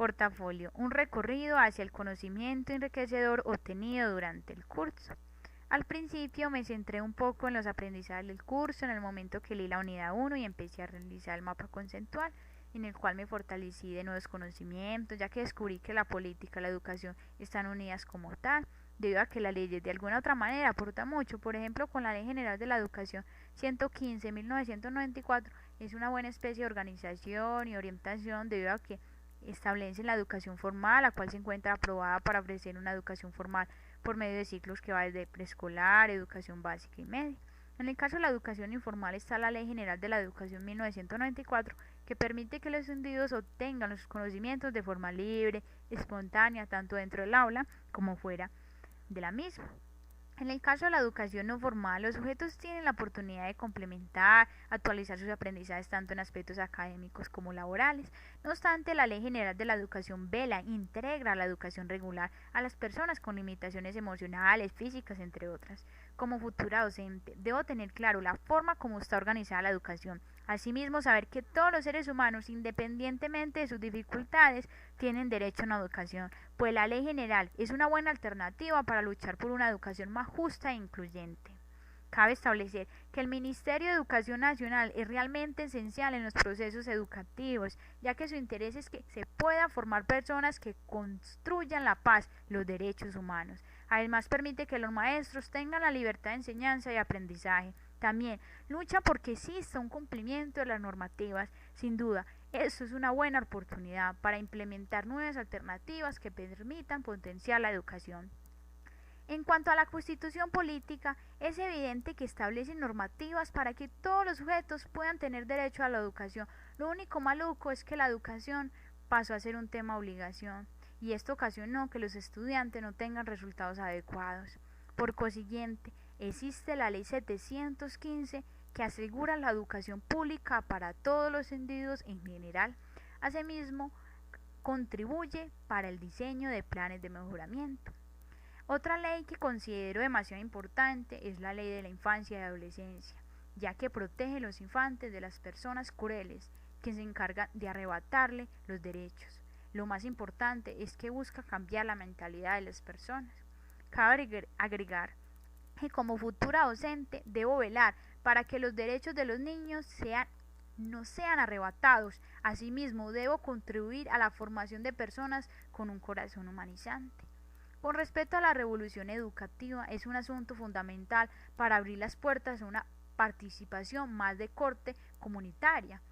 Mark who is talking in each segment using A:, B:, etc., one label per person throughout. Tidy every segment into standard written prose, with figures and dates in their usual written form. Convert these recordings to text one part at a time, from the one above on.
A: Portafolio, un recorrido hacia el conocimiento enriquecedor obtenido durante el curso. Al principio me centré un poco en los aprendizajes del curso en el momento que leí la unidad 1 y empecé a realizar el mapa conceptual, en el cual me fortalecí de nuevos conocimientos, ya que descubrí que la política y la educación están unidas como tal, debido a que las leyes de alguna otra manera aportan mucho. Por ejemplo, con la Ley General de la Educación 115/1994 es una buena especie de organización y orientación, debido a que establece la educación formal, la cual se encuentra aprobada para ofrecer una educación formal por medio de ciclos que va desde preescolar, educación básica y media. En el caso de la educación informal está la Ley General de la Educación 1994, que permite que los individuos obtengan los conocimientos de forma libre, espontánea, tanto dentro del aula como fuera de la misma. En el caso de la educación no formal, los sujetos tienen la oportunidad de complementar, actualizar sus aprendizajes tanto en aspectos académicos como laborales. No obstante, la Ley General de la Educación vela, integra la educación regular a las personas con limitaciones emocionales, físicas, entre otras. Como futura docente, debo tener claro la forma como está organizada la educación. Asimismo, saber que todos los seres humanos, independientemente de sus dificultades, tienen derecho a una educación, pues la ley general es una buena alternativa para luchar por una educación más justa e incluyente. Cabe establecer que el Ministerio de Educación Nacional es realmente esencial en los procesos educativos, ya que su interés es que se pueda formar personas que construyan la paz y los derechos humanos. Además, permite que los maestros tengan la libertad de enseñanza y aprendizaje. También lucha porque exista un cumplimiento de las normativas. Sin duda, eso es una buena oportunidad para implementar nuevas alternativas que permitan potenciar la educación. En cuanto a la constitución política, es evidente que establece normativas para que todos los sujetos puedan tener derecho a la educación. Lo único maluco es que la educación pasó a ser un tema obligación, y esto ocasionó que los estudiantes no tengan resultados adecuados. Por consiguiente, existe la Ley 715 que asegura la educación pública para todos los individuos en general. Asimismo, contribuye para el diseño de planes de mejoramiento. Otra ley que considero demasiado importante es la Ley de la Infancia y Adolescencia, ya que protege a los infantes de las personas crueles que se encargan de arrebatarle los derechos. Lo más importante es que busca cambiar la mentalidad de las personas. Cabe agregar que como futura docente debo velar para que los derechos de los niños no sean arrebatados. Asimismo, debo contribuir a la formación de personas con un corazón humanizante. Con respecto a la revolución educativa, es un asunto fundamental para abrir las puertas a una participación más de corte comunitaria,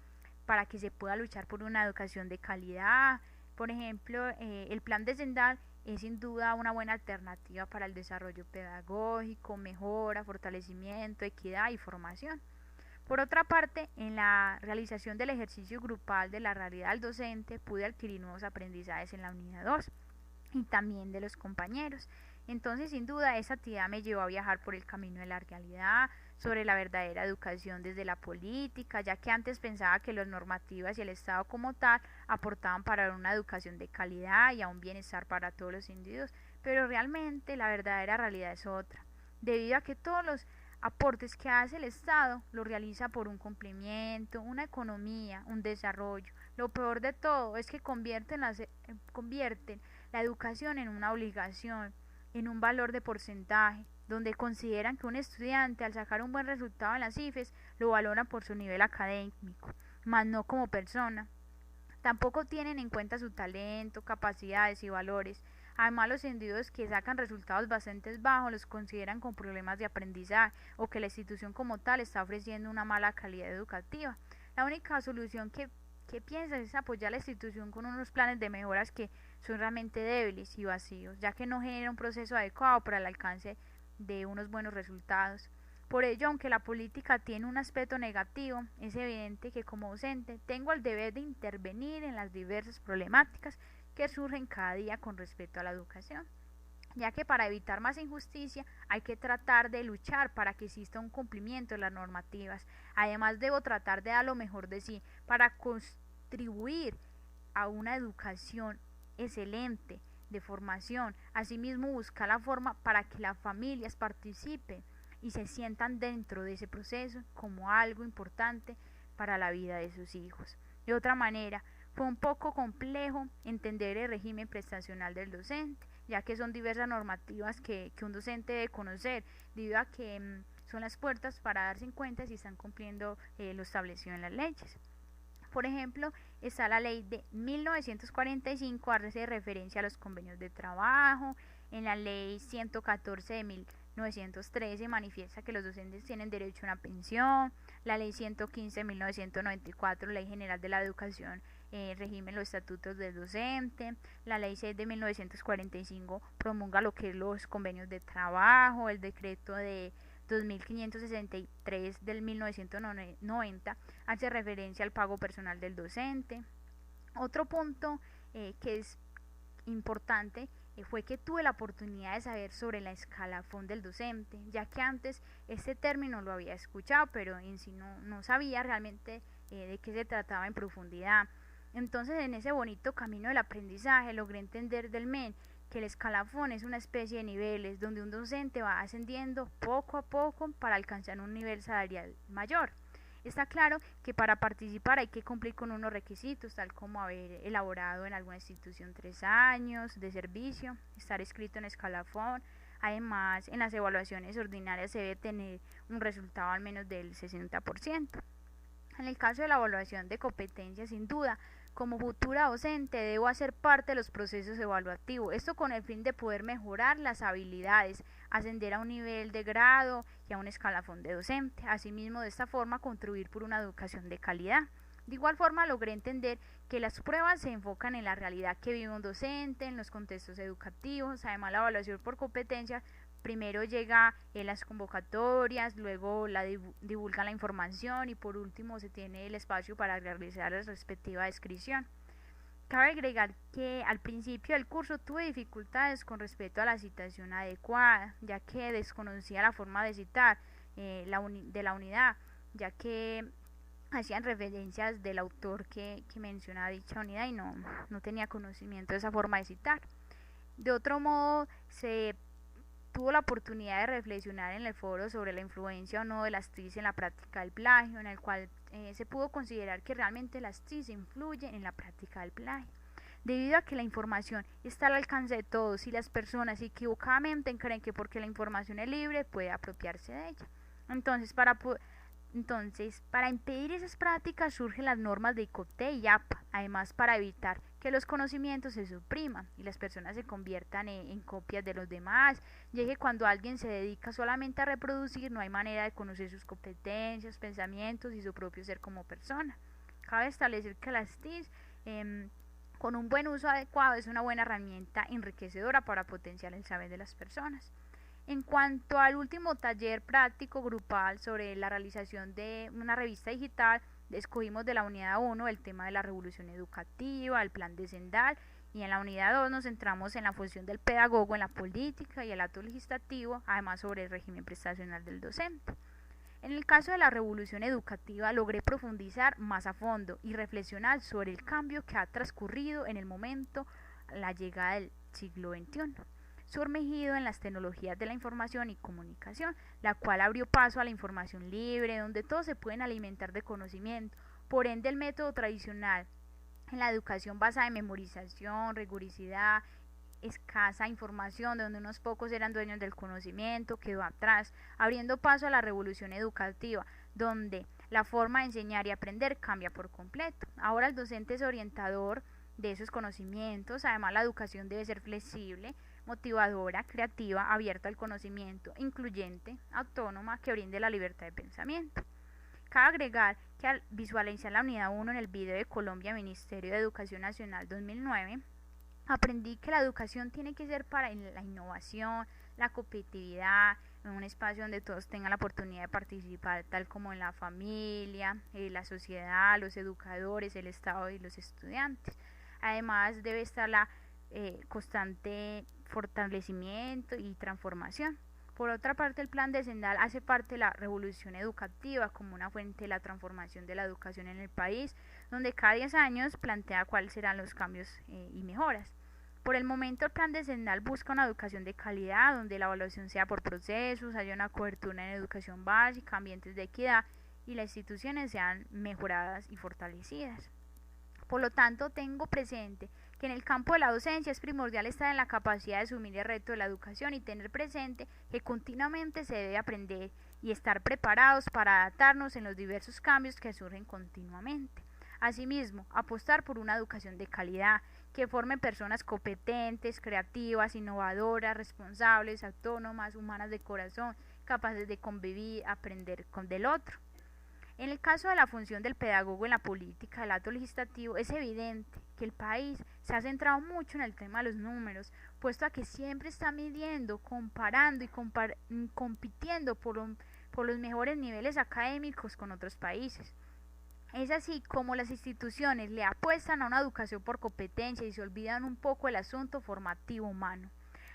A: para que se pueda luchar por una educación de calidad. Por ejemplo, el plan de Sendal es sin duda una buena alternativa para el desarrollo pedagógico, mejora, fortalecimiento, equidad y formación. Por otra parte, en la realización del ejercicio grupal de la realidad del docente, pude adquirir nuevos aprendizajes en la unidad 2 y también de los compañeros. Entonces, sin duda, esa actividad me llevó a viajar por el camino de la realidad, sobre la verdadera educación desde la política, ya que antes pensaba que las normativas y el Estado como tal aportaban para una educación de calidad y a un bienestar para todos los individuos, pero realmente la verdadera realidad es otra, debido a que todos los aportes que hace el Estado lo realiza por un cumplimiento, una economía, un desarrollo. Lo peor de todo es que convierten la educación en una obligación, en un valor de porcentaje, donde consideran que un estudiante al sacar un buen resultado en las IFES lo valoran por su nivel académico, más no como persona. Tampoco tienen en cuenta su talento, capacidades y valores. Además, los individuos que sacan resultados bastante bajos los consideran con problemas de aprendizaje o que la institución como tal está ofreciendo una mala calidad educativa. La única solución que piensas es apoyar la institución con unos planes de mejoras que son realmente débiles y vacíos, ya que no genera un proceso adecuado para el alcance de unos buenos resultados. Por ello, aunque la política tiene un aspecto negativo, es evidente que como docente tengo el deber de intervenir en las diversas problemáticas que surgen cada día con respecto a la educación, ya que para evitar más injusticia hay que tratar de luchar para que exista un cumplimiento de las normativas. Además, debo tratar de dar lo mejor de sí para contribuir a una educación excelente de formación. Asimismo, buscar la forma para que las familias participen y se sientan dentro de ese proceso como algo importante para la vida de sus hijos. De otra manera, Fue un poco complejo entender el régimen prestacional del docente, ya que son diversas normativas que un docente debe conocer, debido a que son las puertas para darse cuenta si están cumpliendo lo establecido en las leyes. Por ejemplo, está la ley de 1945, hace referencia a los convenios de trabajo. En la ley 114 de 1913 manifiesta que los docentes tienen derecho a una pensión. La ley 115 de 1994, Ley General de la Educación, régimen los estatutos del docente. La ley 6 de 1945 promulga lo que es los convenios de trabajo. El decreto de 2563 del 1990 hace referencia al pago personal del docente. Otro punto que es importante fue que tuve la oportunidad de saber sobre la escalafón del docente, ya que antes este término lo había escuchado, pero en sí no sabía realmente de qué se trataba en profundidad. Entonces, en ese bonito camino del aprendizaje logré entender del MEN que el escalafón es una especie de niveles donde un docente va ascendiendo poco a poco para alcanzar un nivel salarial mayor. Está claro que para participar hay que cumplir con unos requisitos, tal como haber elaborado en alguna institución 3 años de servicio, estar escrito en escalafón. Además, en las evaluaciones ordinarias se debe tener un resultado al menos del 60%. En el caso de la evaluación de competencias, sin duda, como futura docente debo hacer parte de los procesos evaluativos, esto con el fin de poder mejorar las habilidades, ascender a un nivel de grado y a un escalafón de docente, asimismo de esta forma contribuir por una educación de calidad. De igual forma logré entender que las pruebas se enfocan en la realidad que vive un docente, en los contextos educativos. Además, la evaluación por competencia primero llega en las convocatorias, luego divulgan la información y por último se tiene el espacio para realizar la respectiva descripción. Cabe agregar que al principio del curso tuve dificultades con respecto a la citación adecuada, ya que desconocía la forma de citar de la unidad, ya que hacían referencias del autor que menciona dicha unidad y no tenía conocimiento de esa forma de citar. De otro modo, se tuvo la oportunidad de reflexionar en el foro sobre la influencia o no de las TIC en la práctica del plagio, en el cual se pudo considerar que realmente las TIC influyen en la práctica del plagio, debido a que la información está al alcance de todos y las personas equivocadamente creen que porque la información es libre puede apropiarse de ella. Entonces, para impedir esas prácticas surgen las normas de ICOPTE y APA, además para evitar que los conocimientos se supriman y las personas se conviertan en copias de los demás, ya que cuando alguien se dedica solamente a reproducir no hay manera de conocer sus competencias, pensamientos y su propio ser como persona. Cabe establecer que las TIC con un buen uso adecuado es una buena herramienta enriquecedora para potenciar el saber de las personas. En cuanto al último taller práctico grupal sobre la realización de una revista digital, escogimos de la unidad 1 el tema de la revolución educativa, el plan de Sendal, y en la unidad 2 nos centramos en la función del pedagogo en la política y el acto legislativo, además sobre el régimen prestacional del docente. En el caso de la revolución educativa logré profundizar más a fondo y reflexionar sobre el cambio que ha transcurrido en el momento la llegada del siglo XXI. Sumergido en las tecnologías de la información y comunicación, la cual abrió paso a la información libre, donde todos se pueden alimentar de conocimiento. Por ende, el método tradicional en la educación basada en memorización, rigurosidad, escasa información, donde unos pocos eran dueños del conocimiento, quedó atrás, abriendo paso a la revolución educativa, donde la forma de enseñar y aprender cambia por completo. Ahora el docente es orientador de esos conocimientos. Además, la educación debe ser flexible, motivadora, creativa, abierta al conocimiento, incluyente, autónoma, que brinde la libertad de pensamiento. Cabe agregar que al visualizar la unidad 1 en el video de Colombia Ministerio de Educación Nacional 2009, aprendí que la educación tiene que ser para la innovación, la competitividad, en un espacio donde todos tengan la oportunidad de participar, tal como en la familia, la sociedad, los educadores, el Estado y los estudiantes. Además, debe estar la constante fortalecimiento y transformación. Por otra parte, el plan de Sendal hace parte de la revolución educativa como una fuente de la transformación de la educación en el país, donde cada 10 años plantea cuáles serán los cambios y mejoras. Por el momento, el plan de Sendal busca una educación de calidad, donde la evaluación sea por procesos, haya una cobertura en educación básica, ambientes de equidad y las instituciones sean mejoradas y fortalecidas. Por lo tanto, tengo presente que en el campo de la docencia es primordial estar en la capacidad de asumir el reto de la educación y tener presente que continuamente se debe aprender y estar preparados para adaptarnos en los diversos cambios que surgen continuamente. Asimismo, apostar por una educación de calidad que forme personas competentes, creativas, innovadoras, responsables, autónomas, humanas de corazón, capaces de convivir, aprender con del otro. En el caso de la función del pedagogo en la política del acto legislativo, es evidente que el país se ha centrado mucho en el tema de los números, puesto a que siempre está midiendo, comparando y compitiendo por los mejores niveles académicos con otros países. Es así como las instituciones le apuestan a una educación por competencia y se olvidan un poco el asunto formativo humano.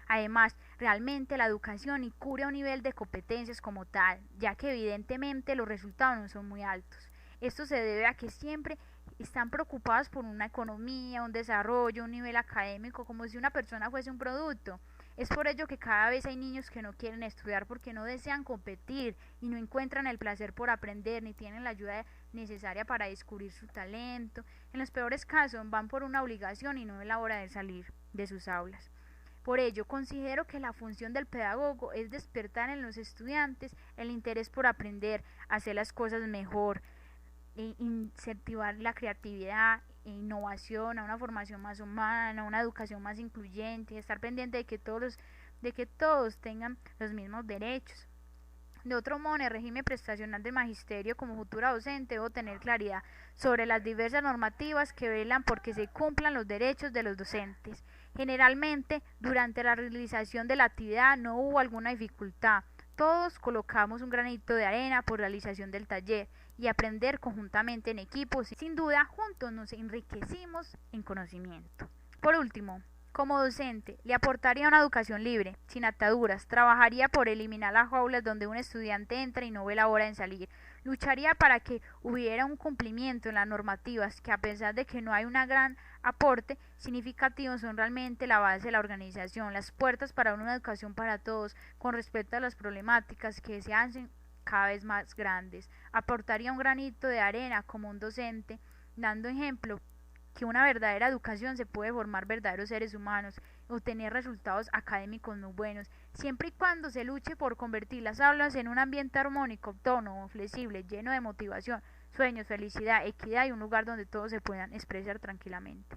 A: Además, realmente la educación incurre a un nivel de competencias como tal, ya que evidentemente los resultados no son muy altos. Esto se debe a que siempre están preocupados por una economía, un desarrollo, un nivel académico, como si una persona fuese un producto. Es por ello que cada vez hay niños que no quieren estudiar porque no desean competir y no encuentran el placer por aprender ni tienen la ayuda necesaria para descubrir su talento. En los peores casos van por una obligación y no es la hora de salir de sus aulas. Por ello, considero que la función del pedagogo es despertar en los estudiantes el interés por aprender, hacer las cosas mejor, incentivar la creatividad e innovación, a una formación más humana, a una educación más incluyente, estar pendiente de que todos tengan los mismos derechos. De otro modo, en el régimen prestacional del magisterio, como futura docente, debo tener claridad sobre las diversas normativas que velan por que se cumplan los derechos de los docentes. Generalmente, durante la realización de la actividad no hubo alguna dificultad. Todos colocamos un granito de arena por realización del taller y aprender conjuntamente en equipos. Sin duda, juntos nos enriquecimos en conocimiento. Por último, como docente, le aportaría una educación libre, sin ataduras, trabajaría por eliminar las jaulas donde un estudiante entra y no ve la hora de salir, lucharía para que hubiera un cumplimiento en las normativas que a pesar de que no hay un gran aporte significativo son realmente la base de la organización, las puertas para una educación para todos, con respecto a las problemáticas que se hacen cada vez más grandes. Aportaría un granito de arena como un docente, dando ejemplo que una verdadera educación se puede formar verdaderos seres humanos, obtener resultados académicos muy buenos, siempre y cuando se luche por convertir las aulas en un ambiente armónico, autónomo, flexible, lleno de motivación, sueños, felicidad, equidad y un lugar donde todos se puedan expresar tranquilamente.